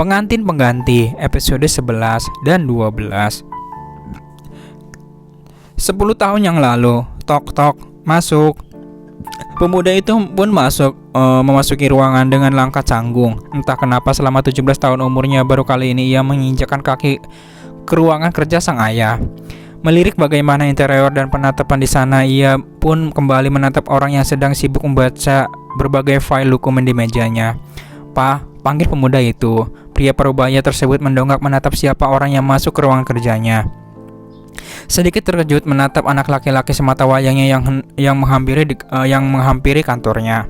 Pengantin Pengganti episode 11 dan 12. 10 tahun yang lalu, tok-tok, masuk. Pemuda itu pun memasuki ruangan dengan langkah canggung. Entah kenapa selama 17 tahun umurnya baru kali ini ia menginjakkan kaki ke ruangan kerja sang ayah. Melirik bagaimana interior dan penatapan di sana, ia pun kembali menatap orang yang sedang sibuk membaca berbagai file dokumen di mejanya. "Pak," panggil pemuda itu. Pria parubaya tersebut mendongak menatap siapa orang yang masuk ke ruangan kerjanya. Sedikit terkejut menatap anak laki-laki semata wayangnya yang menghampiri kantornya.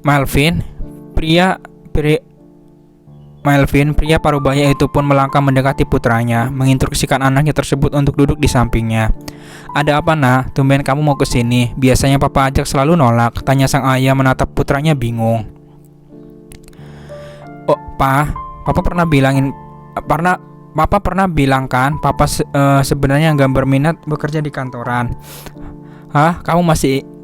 Melvin, pria parubaya itu pun melangkah mendekati putranya, menginstruksikan anaknya tersebut untuk duduk di sampingnya. "Ada apa, Nak? Tumben kamu mau kesini. Biasanya papa ajak selalu nolak," tanya sang ayah menatap putranya bingung. "Oh, Papa pernah bilang kan, Papa sebenarnya nggak berminat bekerja di kantoran." "Hah, kamu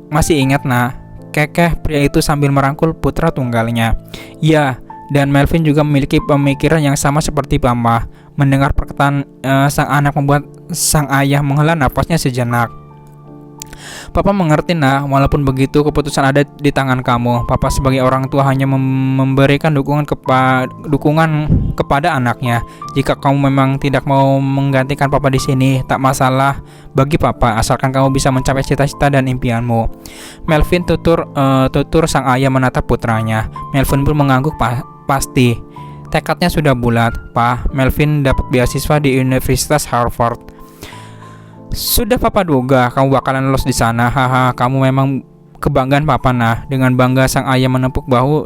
masih ingat, Nak?" kekeh pria itu sambil merangkul putra tunggalnya. "Ya." Dan Melvin juga memiliki pemikiran yang sama seperti Papa. Mendengar perkataan sang anak membuat sang ayah menghela nafasnya sejenak. "Papa mengerti, Nak. Walaupun begitu, keputusan ada di tangan kamu. Papa sebagai orang tua hanya memberikan dukungan kepada anaknya. Jika kamu memang tidak mau menggantikan Papa di sini, tak masalah bagi Papa, asalkan kamu bisa mencapai cita-cita dan impianmu." Melvin tutur sang ayah menatap putranya. Melvin pun mengangguk pasti. Tekadnya sudah bulat. "Pak, Melvin dapat beasiswa di Universitas Harvard." "Sudah Papa duga kamu bakalan lolos di sana. Haha, kamu memang kebanggaan Papa." Nah, dengan bangga sang ayah menepuk bahu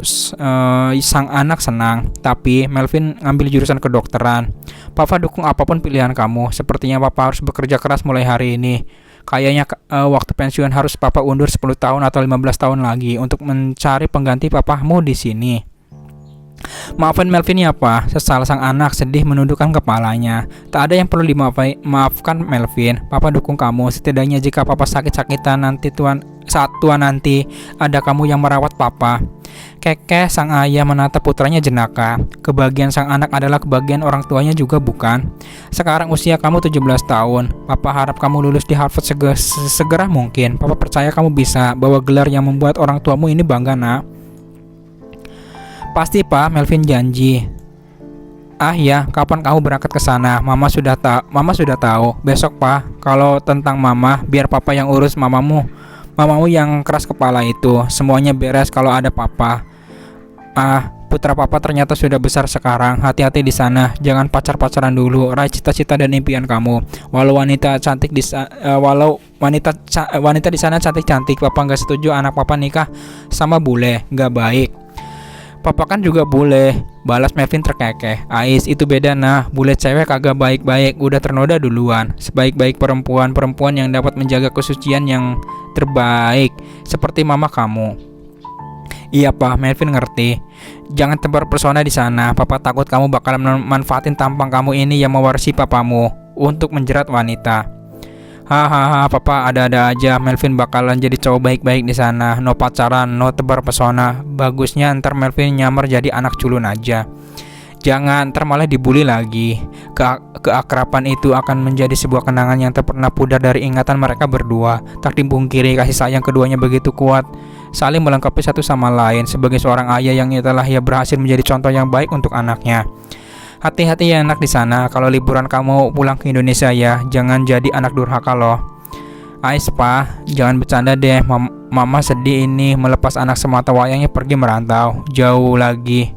sang anak senang. Tapi Melvin ngambil jurusan kedokteran. "Papa dukung apapun pilihan kamu. Sepertinya Papa harus bekerja keras mulai hari ini. Kayaknya waktu pensiun harus Papa undur 10 tahun atau 15 tahun lagi untuk mencari pengganti papamu di sini." "Maafin Melvin ya, Pak," sesal sang anak sedih menundukkan kepalanya. "Tak ada yang perlu dimaafkan Melvin. Papa dukung kamu. Setidaknya jika Papa sakit-sakitan saat tua nanti, ada kamu yang merawat Papa." Kekeh sang ayah menatap putranya jenaka. Kebahagiaan sang anak adalah kebahagiaan orang tuanya juga, bukan? "Sekarang usia kamu 17 tahun. Papa harap kamu lulus di Harvard segera mungkin. Papa percaya kamu bisa bawa gelar yang membuat orang tuamu ini bangga, Nak." "Pasti, Pak," Melvin janji. "Ah ya, kapan kamu berangkat ke sana? Mama sudah tahu. Besok, Pak. Kalau tentang Mama, biar Papa yang urus mamamu yang keras kepala itu. Semuanya beres kalau ada Papa." "Ah, putra Papa ternyata sudah besar sekarang. Hati-hati di sana. Jangan pacar-pacaran dulu. Raih cita-cita dan impian kamu. Walau wanita di sana cantik-cantik, Papa nggak setuju anak Papa nikah sama bule. Nggak baik." "Papa kan juga boleh," balas Melvin terkekeh. "Ais, itu beda, nah. Bule cewek kagak baik-baik, udah ternoda duluan. Sebaik-baik perempuan yang dapat menjaga kesucian yang terbaik seperti mama kamu." "Iya, Pak," Melvin ngerti. "Jangan tebar pesona di sana. Papa takut kamu bakalan manfaatin tampang kamu ini yang mewarisi papamu untuk menjerat wanita." "Hahaha, Papa ada-ada aja. Melvin bakalan jadi cowok baik-baik di sana. No pacaran, no tebar pesona. Bagusnya ntar Melvin nyamar jadi anak culun aja." "Jangan, ntar malah dibully lagi." Keakraban itu akan menjadi sebuah kenangan yang tak pernah pudar dari ingatan mereka berdua. Tak dipungkiri kasih sayang keduanya begitu kuat, saling melengkapi satu sama lain. Sebagai seorang ayah yang telah ia berhasil menjadi contoh yang baik untuk anaknya. "Hati-hati ya anak di sana. Kalau liburan kamu pulang ke Indonesia ya, jangan jadi anak durhaka loh." "Ais, Pak, jangan bercanda deh. Mama sedih ini melepas anak semata wayangnya pergi merantau jauh lagi.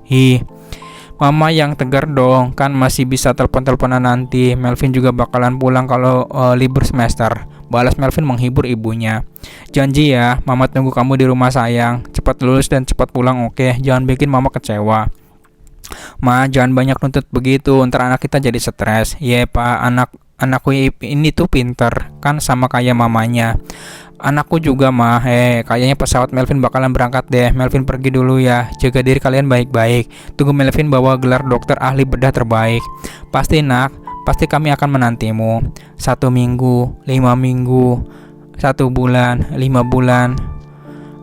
Mama yang tegar dong, kan masih bisa telepon-teleponan nanti. Melvin juga bakalan pulang kalau libur semester," balas Melvin menghibur ibunya. "Janji ya, Mama tunggu kamu di rumah sayang. Cepat lulus dan cepat pulang, oke? Jangan bikin Mama kecewa." "Ma, jangan banyak nuntut begitu, ntar anak kita jadi stres." "Iya, Pak, anakku ini tuh pinter, kan sama kayak mamanya." "Anakku juga, Ma. Kayaknya pesawat Melvin bakalan berangkat deh. Melvin pergi dulu ya. Jaga diri kalian baik-baik. Tunggu Melvin bawa gelar dokter ahli bedah terbaik." "Pasti, Nak. Pasti kami akan menantimu." 1 minggu, 5 minggu, 1 bulan, 5 bulan.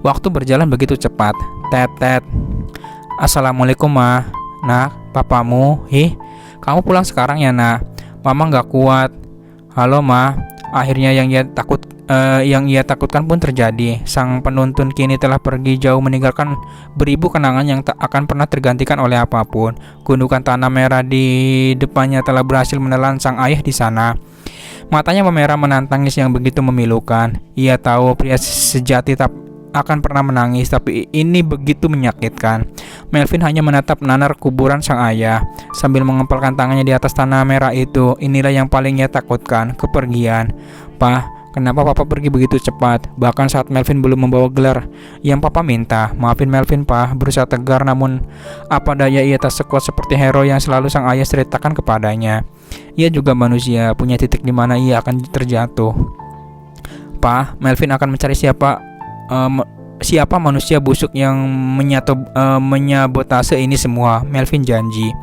Waktu berjalan begitu cepat. Tet. "Assalamualaikum, Ma." Nak, papamu. Kamu pulang sekarang ya, nak? Mama nggak kuat. Halo, ma. Akhirnya yang ia takutkan pun terjadi. Sang penuntun kini telah pergi jauh meninggalkan beribu kenangan yang tak akan pernah tergantikan oleh apapun. Gundukan tanah merah di depannya telah berhasil menelan sang ayah di sana. Matanya memerah menantangis yang begitu memilukan. Ia tahu pria sejati tak akan pernah menangis, tapi ini begitu menyakitkan. Melvin hanya menatap nanar kuburan sang ayah sambil mengempalkan tangannya di atas tanah merah itu. Inilah yang paling ia takutkan, kepergian. "Pak, kenapa papa pergi begitu cepat?" Bahkan saat Melvin belum membawa gelar yang papa minta. "Maafin Melvin, Pak," berusaha tegar, namun apa daya ia tak sekuat seperti hero yang selalu sang ayah ceritakan kepadanya. Ia juga manusia, punya titik di mana ia akan terjatuh. "Pak, Melvin akan mencari siapa manusia busuk yang menyabotase ini semua," Melvin janji.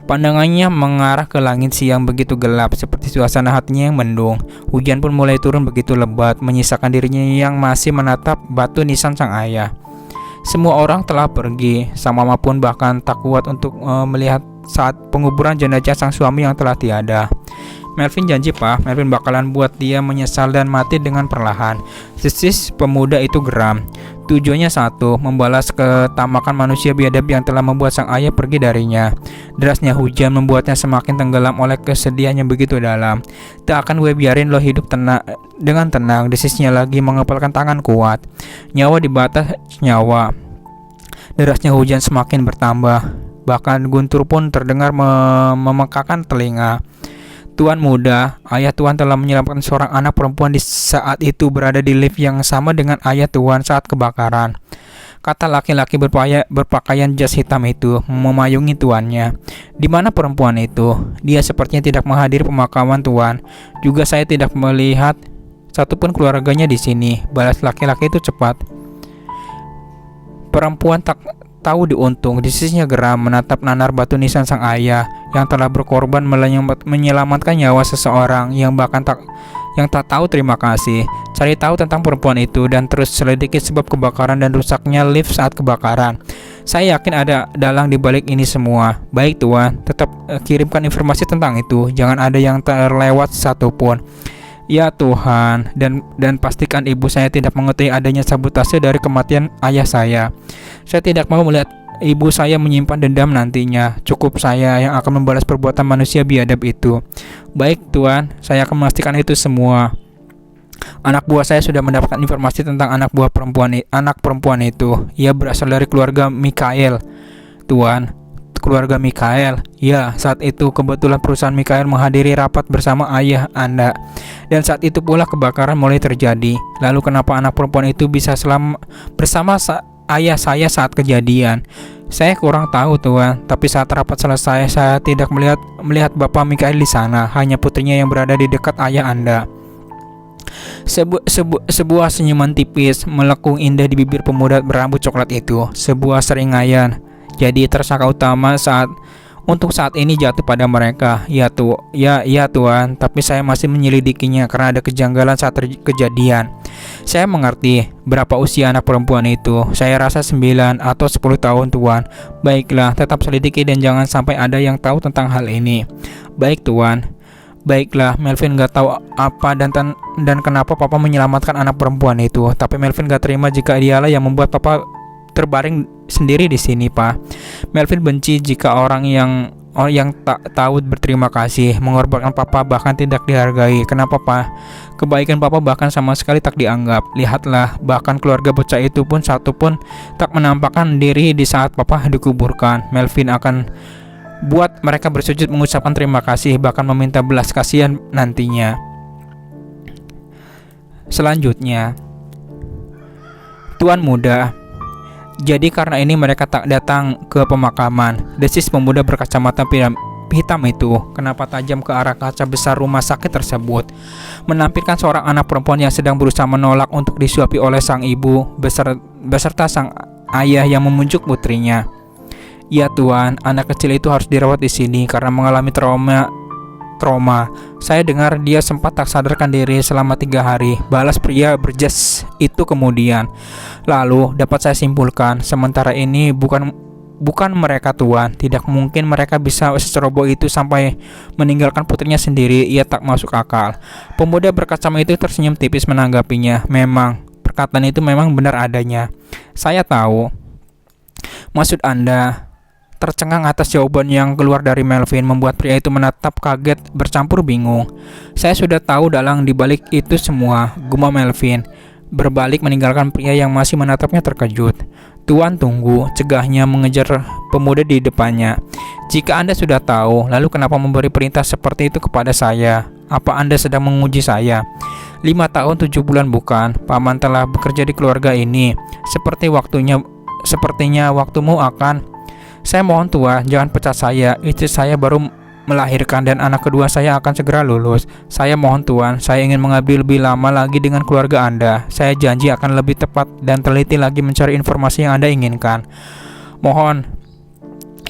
Pandangannya mengarah ke langit siang begitu gelap, seperti suasana hatinya yang mendung. Hujan pun mulai turun begitu lebat, menyisakan dirinya yang masih menatap batu nisan sang ayah. Semua orang telah pergi, sang mama pun bahkan tak kuat untuk melihat saat penguburan jenazah sang suami yang telah tiada. Melvin janji, Pak, Melvin bakalan buat dia menyesal dan mati dengan perlahan. Desis pemuda itu geram. Tujuannya satu, membalas ketamakan manusia biadab yang telah membuat sang ayah pergi darinya. Derasnya hujan membuatnya semakin tenggelam oleh kesedihan yang begitu dalam. "Tak akan gue biarin lo hidup dengan tenang," desisnya lagi mengepalkan tangan kuat. Nyawa di batas nyawa. Derasnya hujan semakin bertambah. Bahkan guntur pun terdengar memekakan telinga. "Tuan muda, ayah Tuan telah menyelamatkan seorang anak perempuan di saat itu berada di lift yang sama dengan ayah Tuan saat kebakaran," kata laki-laki berpakaian jas hitam itu memayungi tuannya. "Di mana perempuan itu? Dia sepertinya tidak menghadiri pemakaman Tuan. Juga saya tidak melihat satupun keluarganya di sini," balas laki-laki itu cepat. Perempuan tak tahu diuntung, desisnya geram menatap nanar batu nisan sang ayah yang telah berkorban menyelamatkan nyawa seseorang yang tak tahu terima kasih. Cari tahu tentang perempuan itu dan terus selidiki sebab kebakaran dan rusaknya lift saat kebakaran. Saya yakin ada dalang di balik ini semua. Baik Tuan, tetap kirimkan informasi tentang itu. Jangan ada yang terlewat satupun. Ya Tuhan, dan pastikan ibu saya tidak mengetahui adanya sabotase dari kematian ayah saya. Saya tidak mau melihat ibu saya menyimpan dendam nantinya. Cukup saya yang akan membalas perbuatan manusia biadab itu. Baik Tuan, saya akan memastikan itu semua. Anak buah saya sudah mendapatkan informasi tentang anak perempuan itu. Ia berasal dari keluarga Mikael, Tuan. Keluarga Mikael. Ya, saat itu kebetulan perusahaan Mikael menghadiri rapat bersama ayah Anda. Dan saat itu pula kebakaran mulai terjadi. Lalu kenapa anak perempuan itu bisa bersama ayah saya saat kejadian? Saya kurang tahu Tuan, tapi saat rapat selesai saya tidak melihat Bapak Mikael di sana, hanya putrinya yang berada di dekat ayah Anda. Sebuah senyuman tipis melengkung indah di bibir pemuda berambut coklat itu. Sebuah seringaian. Jadi tersangka utama untuk saat ini jatuh pada mereka. Ya Tuan, tapi saya masih menyelidikinya karena ada kejanggalan saat kejadian. Saya mengerti berapa usia anak perempuan itu. Saya rasa 9 atau 10 tahun Tuan. Baiklah, tetap selidiki dan jangan sampai ada yang tahu tentang hal ini. Baik Tuan. Baiklah, Melvin gak tahu apa dan kenapa Papa menyelamatkan anak perempuan itu. Tapi Melvin gak terima jika dialah yang membuat Papa terbaring sendiri di sini, Pak. Melvin benci jika orang yang tak tahu berterima kasih, mengorbankan Papa bahkan tidak dihargai. Kenapa, Pak? Kebaikan Papa bahkan sama sekali tak dianggap. Lihatlah, bahkan keluarga bocah itu pun satu pun tak menampakkan diri di saat Papa dikuburkan. Melvin akan buat mereka bersujud mengucapkan terima kasih, bahkan meminta belas kasihan nantinya. Selanjutnya, Tuan muda, jadi karena ini mereka tak datang ke pemakaman, desis pemuda berkacamata hitam itu. Kenapa tajam ke arah kaca besar rumah sakit tersebut, menampilkan seorang anak perempuan yang sedang berusaha menolak untuk disuapi oleh sang ibu beserta sang ayah yang memujuk putrinya. Ya Tuan, anak kecil itu harus dirawat di sini karena mengalami trauma. Saya dengar dia sempat tak sadarkan diri selama 3 hari, balas pria berjas itu kemudian. Lalu dapat saya simpulkan, sementara ini bukan Bukan mereka tuan, tidak mungkin mereka bisa seceroboh itu sampai meninggalkan putrinya sendiri. Ia tak masuk akal. Pemuda berkacamata itu tersenyum tipis menanggapinya. Memang, perkataan itu memang benar adanya. Saya tahu maksud Anda. Tercengang atas jawaban yang keluar dari Melvin membuat pria itu menatap kaget bercampur bingung. Saya sudah tahu dalang dibalik itu semua, gumam Melvin. Berbalik meninggalkan pria yang masih menatapnya terkejut. Tuan tunggu, cegahnya mengejar pemuda di depannya. Jika Anda sudah tahu, lalu kenapa memberi perintah seperti itu kepada saya? Apa Anda sedang menguji saya? 5 tahun 7 bulan bukan? Paman telah bekerja di keluarga ini. Sepertinya waktumu akan... Saya mohon tua, jangan pecat saya. Istri saya baru melahirkan dan anak kedua saya akan segera lulus. Saya mohon tuan, saya ingin mengabdi lebih lama lagi dengan keluarga Anda. Saya janji akan lebih tepat dan teliti lagi mencari informasi yang Anda inginkan. Mohon,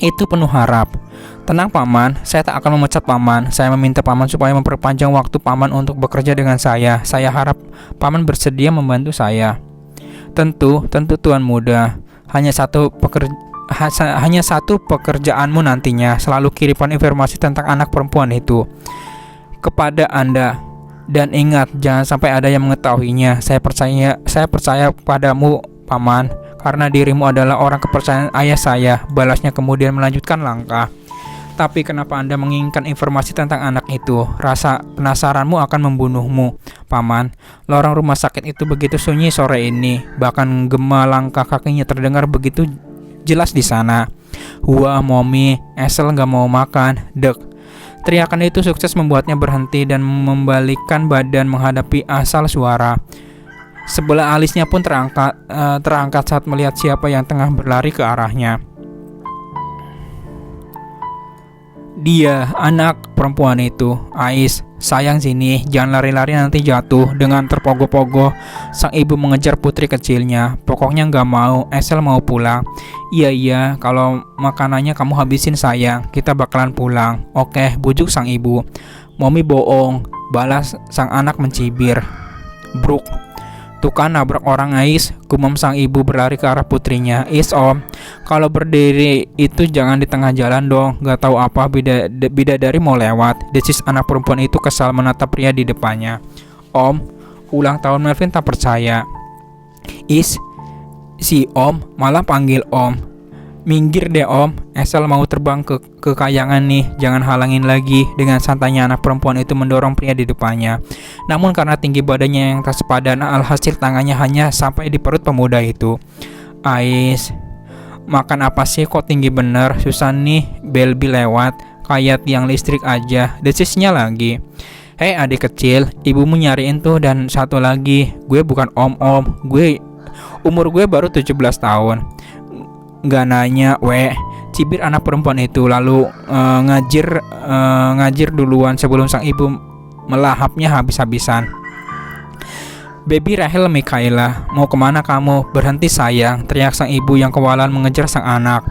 itu penuh harap. Tenang paman, saya tak akan memecat paman. Saya meminta paman supaya memperpanjang waktu paman untuk bekerja dengan saya. Saya harap paman bersedia membantu saya. Tentu tuan muda. Hanya satu pekerjaanmu nantinya, selalu kirimkan informasi tentang anak perempuan itu kepada Anda. Dan ingat, jangan sampai ada yang mengetahuinya. Saya percaya padamu, paman, karena dirimu adalah orang kepercayaan ayah saya. Balasnya kemudian melanjutkan langkah. Tapi kenapa Anda menginginkan informasi tentang anak itu? Rasa penasaranmu akan membunuhmu, paman. Lorong rumah sakit itu begitu sunyi sore ini. Bahkan gema langkah kakinya terdengar begitu jelas di sana. Wah, Mommy, Esel gak mau makan. Dek. Teriakan itu sukses membuatnya berhenti dan membalikkan badan menghadapi asal suara. Sebelah alisnya pun terangkat saat melihat siapa yang tengah berlari ke arahnya. Dia, anak perempuan itu. Ais, sayang sini, jangan lari-lari nanti jatuh. Dengan terpogoh-pogoh, sang ibu mengejar putri kecilnya. Pokoknya gak mau, Esel mau pulang. Iya, kalau makanannya kamu habisin sayang, kita bakalan pulang. Oke, bujuk sang ibu. Mommy bohong, balas sang anak mencibir. Bruk. Tuh kan nabrak orang Ais, gumam sang ibu berlari ke arah putrinya. Is om, kalau berdiri itu jangan di tengah jalan dong, gak tahu apa bidadari mau lewat. Desis anak perempuan itu kesal menatap pria di depannya. Om, ulang tahun Melvin tak percaya. Is, si om malah panggil om. Minggir deh om, Esel mau terbang ke kayangan nih, jangan halangin lagi. Dengan santainya anak perempuan itu mendorong pria di depannya. Namun karena tinggi badannya yang tak sepadan, alhasil tangannya hanya sampai di perut pemuda itu. Ais, makan apa sih kok tinggi bener, susah nih, Belbi lewat, kayak tiang listrik aja. Desisnya lagi. Hei adik kecil, ibumu nyariin tuh. Dan satu lagi, gue bukan om-om, umur gue baru 17 tahun. Gak nanya, cibir anak perempuan itu lalu ngajir duluan sebelum sang ibu melahapnya habis-habisan. Baby Rahel Mikaela, mau kemana kamu? Berhenti sayang, teriak sang ibu yang kewalan mengejar sang anak.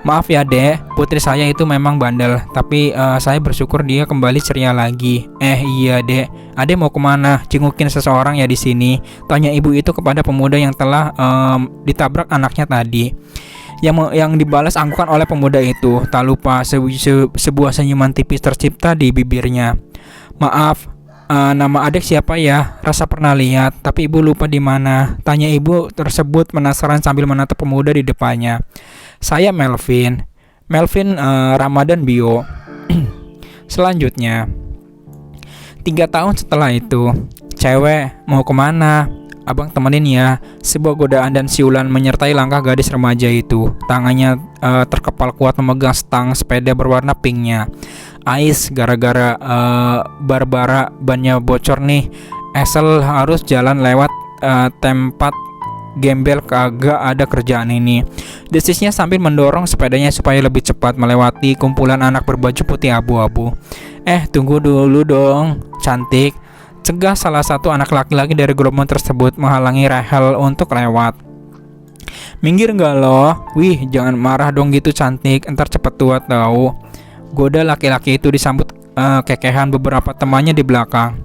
Maaf ya dek, putri saya itu memang bandel, tapi saya bersyukur dia kembali ceria lagi. Iya dek, adek mau kemana? Jengukin seseorang ya di sini? Tanya ibu itu kepada pemuda yang telah ditabrak anaknya tadi. Yang dibalas anggukan oleh pemuda itu. Tak lupa sebuah senyuman tipis tercipta di bibirnya. Maaf, nama adek siapa ya? Rasa pernah lihat, tapi ibu lupa di mana. Tanya ibu tersebut penasaran sambil menatap pemuda di depannya. Saya Melvin Ramadan Bio. Selanjutnya, 3 tahun setelah itu, cewek mau kemana? Abang temenin ya. Sebuah godaan dan siulan menyertai langkah gadis remaja itu. Tangannya terkepal kuat memegang stang sepeda berwarna pinknya. Ais, gara-gara Barbara bannya bocor nih, Esel harus jalan lewat tempat gembel, kagak ada kerjaan ini. Desisnya sambil mendorong sepedanya supaya lebih cepat melewati kumpulan anak berbaju putih abu-abu. Tunggu dulu dong, cantik. Cegah salah satu anak laki-laki dari gerombol tersebut menghalangi Rahel untuk lewat. Minggir gak lo? Wih, jangan marah dong gitu cantik, entar cepet tua tahu. Goda laki-laki itu disambut kekehan beberapa temannya di belakang.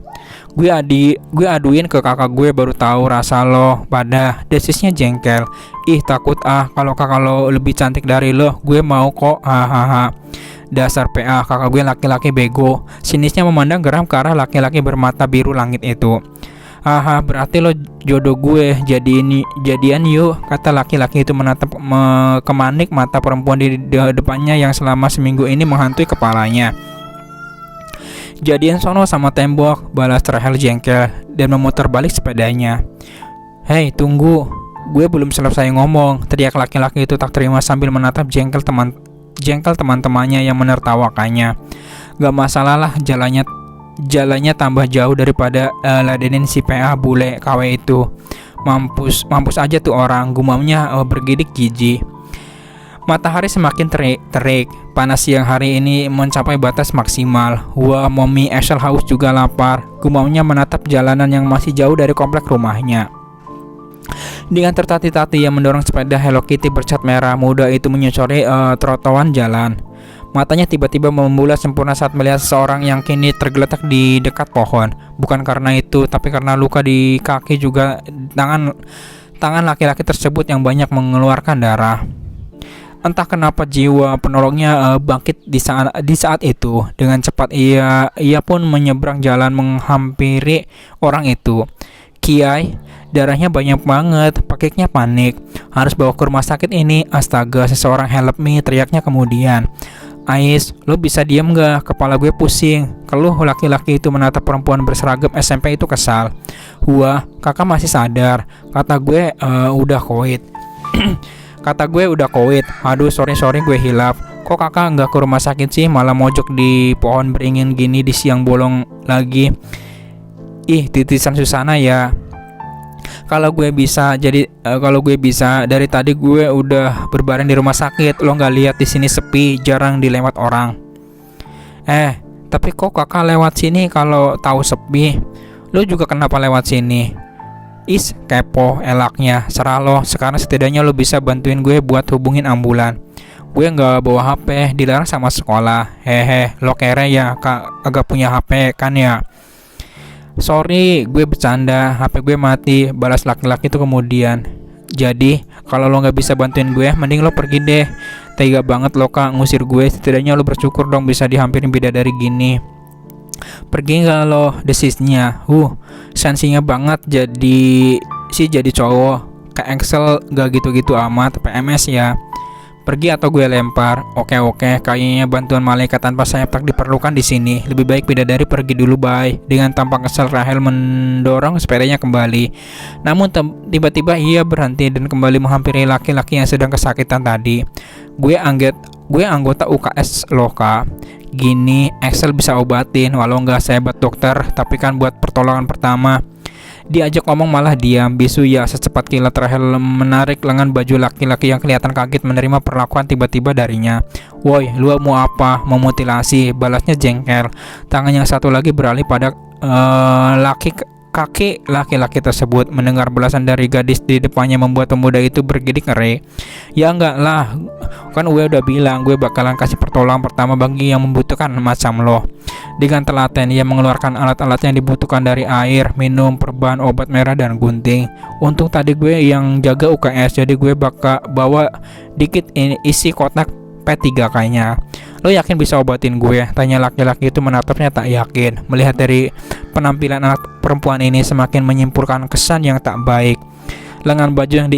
Gue aduin ke kakak gue, baru tahu rasa lo pada. Desisnya jengkel. Ih takut kalau kakak lo lebih cantik dari lo, gue mau kok, hahaha. Dasar PA, kakak gue laki-laki bego. Sinisnya memandang geram ke arah laki-laki bermata biru langit itu. Haha, berarti lo jodoh gue, jadian yuk, kata laki-laki itu menatap kemanik mata perempuan di depannya yang selama seminggu ini menghantui kepalanya. Jadian sono sama tembok, balas Rahel jengkel dan memutar balik sepedanya. Hei tunggu, gue belum selesai ngomong, teriak laki-laki itu tak terima sambil menatap jengkel teman-temannya yang menertawakannya. Gak masalah lah, jalannya tambah jauh daripada ladenin si PA bule KW itu. Mampus aja tuh orang, gumamnya bergidik jijik. Matahari semakin terik. Panas siang hari ini mencapai batas maksimal. Wah, Mommy Asal haus juga lapar. Gumamnya menatap jalanan yang masih jauh dari komplek rumahnya. Dengan tertati-tati yang mendorong sepeda Hello Kitty bercat merah muda itu menyusuri trotoar jalan. Matanya tiba-tiba membulat sempurna saat melihat seseorang yang kini tergeletak di dekat pohon. Bukan karena itu, tapi karena luka di kaki juga tangan laki-laki tersebut yang banyak mengeluarkan darah. Entah kenapa jiwa penolongnya bangkit di saat itu. Dengan cepat ia pun menyeberang jalan menghampiri orang itu. Kiai, darahnya banyak banget, pakiknya panik. Harus bawa ke rumah sakit ini. Astaga, seseorang help me, teriaknya kemudian. Ais, lo bisa diam gak? Kepala gue pusing. Keluh laki-laki itu menatap perempuan berseragam SMP itu kesal. Wah, kakak masih sadar. Kata gue udah koit. Kata gue udah koit. Aduh, sorry gue hilaf. Kok kakak nggak ke rumah sakit sih, malah mojok di pohon beringin gini di siang bolong lagi. Ih, titisan Susana ya. Kalau gue bisa dari tadi gue udah berbaring di rumah sakit. Lo nggak lihat di sini sepi, jarang dilewat orang. Tapi kok kakak lewat sini kalau tahu sepi? Lo juga kenapa lewat sini? Is, kepo, elaknya. Serah lo, sekarang setidaknya lo bisa bantuin gue buat hubungin ambulan. Gue nggak bawa HP, dilarang sama sekolah. Hehe, lo kere ya, agak punya HP kan ya? Sorry, gue bercanda, HP gue mati, balas laki-laki itu kemudian. Jadi, kalau lo nggak bisa bantuin gue, mending lo pergi deh. Tega banget lo kak ngusir gue, setidaknya lo bersyukur dong bisa dihampirin bidadari gini. Pergi nggak lo, desisnya. Sensinya banget jadi cowok. Ke Excel gak gitu-gitu amat, PMS ya. Pergi atau gue lempar. Oke, kayaknya bantuan malaikat tanpa sayap tak diperlukan di sini. Lebih baik bidadari pergi dulu, bye. Dengan tampak kesal Rahel mendorong sepedanya kembali. Namun tiba-tiba ia berhenti dan kembali menghampiri laki-laki yang sedang kesakitan tadi. Gue anggota UKS loh kak. Gini, Excel bisa obatin, walau nggak sehebat dokter, tapi kan buat pertolongan pertama. Diajak ngomong malah diam. Bisu ya, secepat kilat Rahel menarik lengan baju laki-laki yang kelihatan kaget menerima perlakuan tiba-tiba darinya. Woi, lu mau apa? Mau mutilasi? Balasnya jengkel. Tangan yang satu lagi beralih pada kaki laki-laki tersebut. Mendengar belasan dari gadis di depannya membuat pemuda itu bergidik ngeri. Ya enggak lah, kan gue udah bilang gue bakalan kasih pertolongan pertama bagi yang membutuhkan macam lo. Dengan telaten ia mengeluarkan alat-alat yang dibutuhkan dari air, minum, perban, obat merah, dan gunting. Untung tadi gue yang jaga UKS, jadi gue bakal bawa dikit isi kotak P3 kayaknya. Lo yakin bisa obatin gue? Tanya laki-laki itu menatapnya tak yakin. Melihat dari penampilan anak perempuan ini semakin menyimpulkan kesan yang tak baik. Lengan baju yang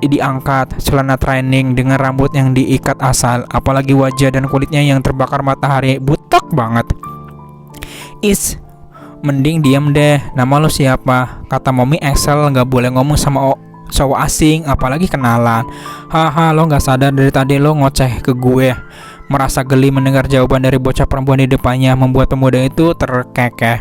diangkat, celana training dengan rambut yang diikat asal, apalagi wajah dan kulitnya yang terbakar matahari, butek banget. Is, mending diam deh. Nama lo siapa? Kata Mommy Excel nggak boleh ngomong sama cowok asing, apalagi kenalan. Haha, lo nggak sadar dari tadi lo ngoceh ke gue. Merasa geli mendengar jawaban dari bocah perempuan di depannya membuat pemuda itu terkekeh.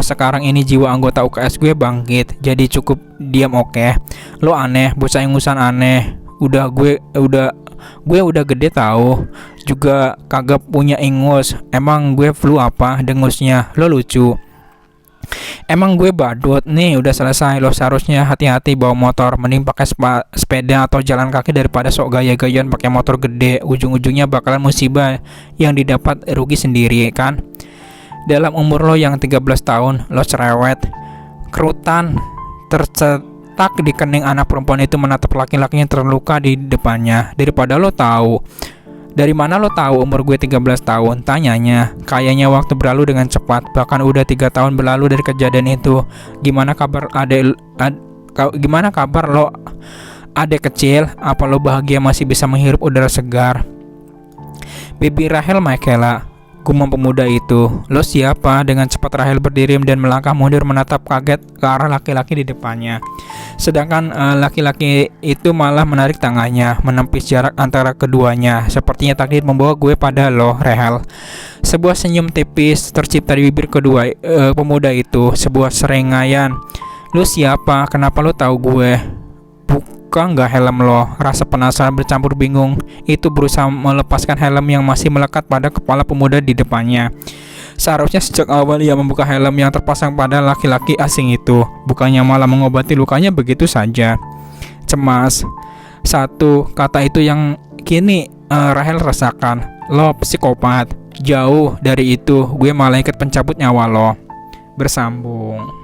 Sekarang ini jiwa anggota UKS gue bangkit. Jadi cukup diam, oke? Lo aneh, bocah ingusan aneh. Gue udah gede tahu. Juga kagak punya ingus. Emang gue flu apa dengusnya? Lo lucu. Emang gue badut nih, udah selesai. Lo seharusnya hati-hati bawa motor. Mending pakai sepeda atau jalan kaki daripada sok gaya-gayaan pakai motor gede. Ujung-ujungnya bakalan musibah yang didapat rugi sendiri kan. Dalam umur lo yang 13 tahun, lo cerewet, kerutan, tercetak di kening anak perempuan itu menatap laki-laki yang terluka di depannya. Daripada lo tahu. Dari mana lo tahu umur gue 13 tahun? Tanyanya. Kayaknya waktu berlalu dengan cepat. Bahkan udah 3 tahun berlalu dari kejadian itu. Gimana kabar gimana kabar lo, adek kecil? Apa lo bahagia masih bisa menghirup udara segar? Bibi Rahel Michaela, gumam pemuda itu. Lo siapa? Dengan cepat Rahel berdiri dan melangkah mundur menatap kaget ke arah laki-laki di depannya. Sedangkan laki-laki itu malah menarik tangannya, menepis jarak antara keduanya. Sepertinya takdir membawa gue pada lo, Rahel. Sebuah senyum tipis tercipta di bibir kedua pemuda itu. Sebuah serengaian. Lo siapa? Kenapa lo tahu gue? Buka nggak helm lo? Rasa penasaran bercampur bingung itu berusaha melepaskan helm yang masih melekat pada kepala pemuda di depannya. Seharusnya sejak awal ia membuka helm yang terpasang pada laki-laki asing itu, bukannya malah mengobati lukanya begitu saja. Cemas, satu kata itu yang kini Rahel rasakan. Lo psikopat. Jauh dari itu, gue malaikat pencabut nyawa lo. Bersambung.